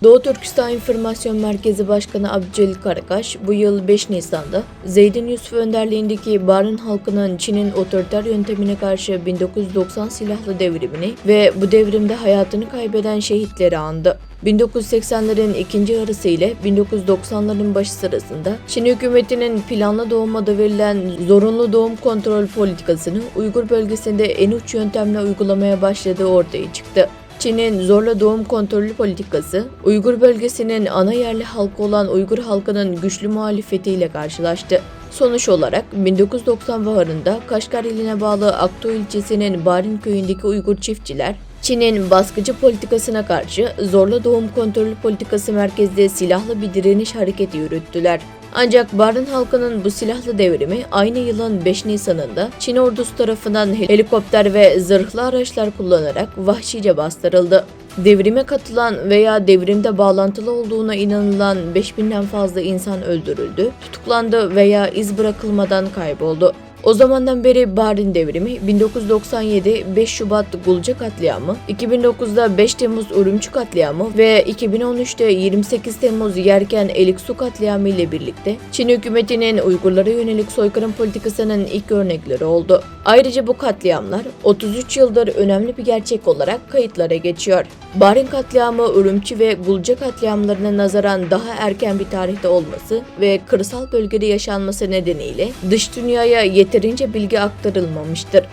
Doğu Türkistan İnformasyon Merkezi Başkanı Abdülcelil Karakaş bu yıl 5 Nisan'da Zeydin Yusuf önderliğindeki Barın halkının Çin'in otoriter yöntemine karşı 1990 silahlı devrimini ve bu devrimde hayatını kaybeden şehitleri andı. 1980'lerin ikinci yarısı ile 1990'ların başı sırasında Çin hükümetinin planlı doğum adı verilen zorunlu doğum kontrol politikasını Uygur bölgesinde en uç yöntemle uygulamaya başladığı ortaya çıktı. Çin'in zorla doğum kontrolü politikası, Uygur bölgesinin ana yerli halkı olan Uygur halkının güçlü muhalefetiyle karşılaştı. Sonuç olarak 1990 baharında Kaşgar iline bağlı Akto ilçesinin Barin köyündeki Uygur çiftçiler, Çin'in baskıcı politikasına karşı zorla doğum kontrolü politikası merkezde silahlı bir direniş hareketi yürüttüler. Ancak Barın halkının bu silahlı devrimi aynı yılın 5 Nisan'ında Çin ordusu tarafından helikopter ve zırhlı araçlar kullanarak vahşice bastırıldı. Devrime katılan veya devrimde bağlantılı olduğuna inanılan 5000'den fazla insan öldürüldü, tutuklandı veya iz bırakılmadan kayboldu. O zamandan beri Barin devrimi, 1997 5 Şubat Gulca katliamı, 2009'da 5 Temmuz Urumçi katliamı ve 2013'te 28 Temmuz Yerken Eliksu katliamı ile birlikte Çin hükümetinin Uygurlara yönelik soykırım politikasının ilk örnekleri oldu. Ayrıca bu katliamlar 33 yıldır önemli bir gerçek olarak kayıtlara geçiyor. Barin katliamı, Urumçi ve Gulca katliamlarına nazaran daha erken bir tarihte olması ve kırsal bölgede yaşanması nedeniyle dış dünyaya yeterince bilgi aktarılmamıştır.